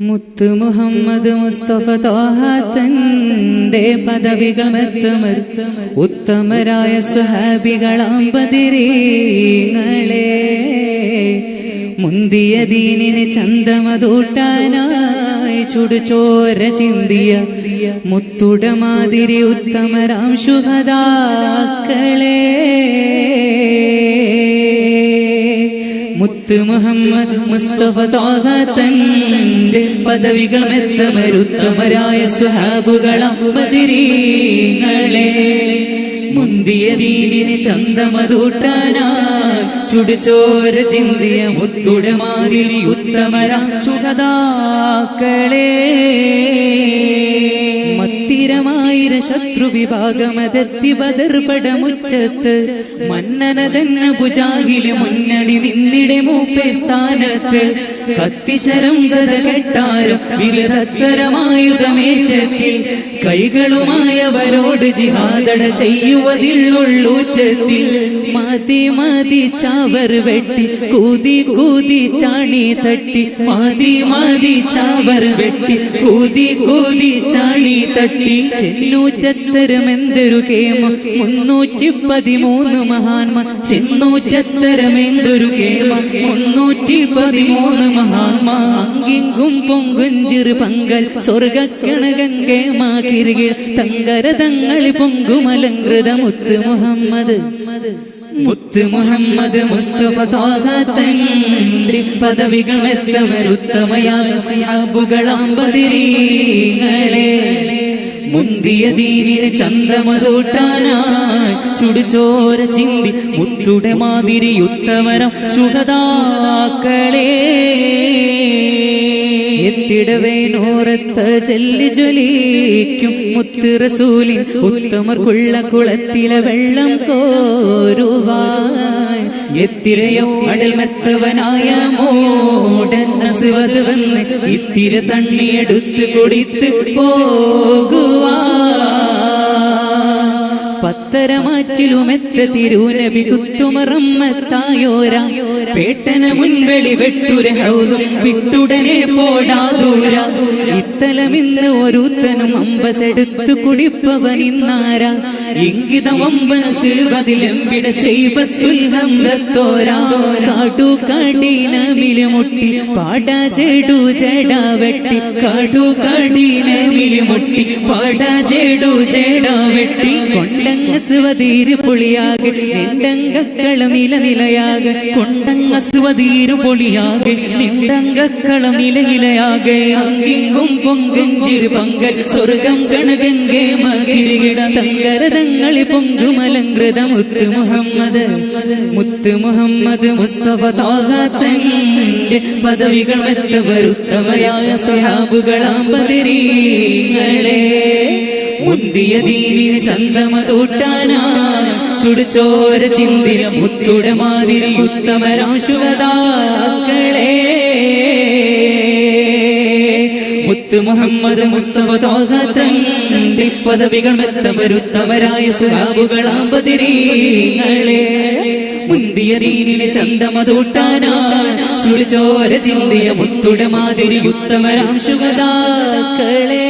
മുത്ത് മുഹമ്മദ് മുസ്തഫ ത്വാഹ തന്റെ പദവികൾ മെത്തമർ ഉത്തമരായ സ്വഹാബികളാം ബദരീങ്ങളെ മുന്തിയ ദീനിന് ചന്തമതൂട്ടാനായി ചുടുചോര ചിന്തിയ മുത്തുട മാതിരി ഉത്തമരാം ശുഹദാക്കളെ മുത്ത് മുഹമ്മദ് മുസ്തഫ ത്വാഹ തന്റെ പദവികൾ മെത്തമരുത്തമരായ സ്വഹാബുകളാം ബദരീങ്ങളെ മുന്തിയ ദീനിന് ചന്തമതൂട്ടാനായി ചുടുചോര ചിന്തിയ മുത്തുട മാതിരി ഉത്തമരാം ശുഹദാക്കളെ മത്തിരമായിര ശത്രു വിഭാഗമതെത്തി ബദർപടമുറ്റത്ത് മന്നനതന്ന ഭുജാഹില് മുന്നണി നിന്നിടെ മൂപ്പെ സ്ഥാനത്ത് കത്തിശരം ഗത കെട്ടാരം വിവിധത്തരമായുധമേറ്റത്തിൽ കൈകളുമായവരോട് ജിഹാദട ചെയ്യുവതിലുള്ളൂറ്റത്തിൽ മതി മതി ചാവർ വെട്ടി കൂതി കൂതി ചാണി തട്ടി മതി മതി ചാവർ വെട്ടി കൂതി കൂതി ചാണി തട്ടി ചെന്നൂറ്റത്തരമെന്തൊരു കേമം 313 മഹാന്മാർ ചെന്നൂറ്റത്തരമെന്തൊരു കേമം 313 മഹാന്മാർ അങ്കിങ്കും പൊങ്കുഞ്ചിറ് പങ്കൽ സ്വർഗക്കണകങ്കേ മാകിരികിൽ തങ്കര തങ്ങളി പൊങ്കുമലങ്കൃത മുത്ത് മുഹമ്മദ് മുസ്തഫ ത്വാഹ തന്റെ പദവികൾ മെത്തമരുത്തമയായ സ്വഹാബുകളാം ബദരീങ്ങളെ മുന്തിയ ദീനിന് ചന്തമതൂട്ടാനായി ചുടുചോര ചിന്തി മുത്തുട മാതിരി ഉത്തമരം ശുഹദാക്കളെ എത്തിടവേ നോറത്ത് ചെല്ലി ജ്വലിക്കും മുത്ത് റസൂലിൻ ഉത്തമർക്കുള്ള കുളത്തിലെ വെള്ളം കോരുവാൻ എത്തിരയോ അടൽ മെത്തവനായ മോടൻ നസുവത് വന്ന് ഇത്തിര തണ്ണിയെടുത്ത് കുടിത്ത് പോകുവാൻ പത്തരമാറ്റിലുമെത്ര തിരുനബി കുത്തുമറമ്മത്തായോര പേട്ടന മുൻവെളി വെട്ടുര ഹൗദും വിട്ടുടനെ പോടാദൂര ഇത്തലമിന്ന് ഒരുത്തനും അമ്പസെടുത്തു കുടിപ്പവനിന്നാര ഇംഗിതം അമ്പനസിവതിലെമ്പിട ശൈബത്തുൽ ഹംസത്തോരാ കാടു കാടീനമില് മുട്ടി പാടാ ചെടു ജടാ വെട്ടി കാടു കാടീനമില് മുട്ടി പാടാ ചെടു ജടാ വെട്ടി കൊണ്ടങ്ങസ്വതീര് പൊളിയാകെ നിണ്ടങ്കക്കളം നിലനിലയാകെ കൊണ്ടങ്ങസ്വതീര് പൊളിയാകെ നിണ്ടങ്കക്കളം നിലയിലയാകെ അങ്കിങ്കും പൊങ്കഞ്ചിര് പങ്കൽ സ്വർഗം കണകങ്കേ മകിരികിട തങ്കരതങ്ങളി പൊങ്കുമലങ്കൃത മുത്ത് മുഹമ്മദ് മുസ്തഫ ത്വാഹ തന്റെ പദവികൾ മെത്തമരുത്തമയായ സ്വഹാബുകളാം ബദരീങ്ങളെ മുന്തിയ ദീനിന് ചന്തമതൂട്ടാനായി ചുടുചോര ചിന്തിയ മുത്തുട മാതിരി ഉത്തമരാം ശുഹദാക്കളെ മുത്ത് മുഹമ്മദ് മുസ്തഫ ത്വാഹ തന്റെ പദവികൾ മെത്തമരുത്തമരായ സ്വഹാബുകളാം ബദരീങ്ങളെ മുന്തിയ ദീനിന് ചന്തമതൂട്ടാനായി ചുടുചോര ചിന്തിയ മുത്തുട മാതിരി ഉത്തമരാം ശുഹദാക്കളെ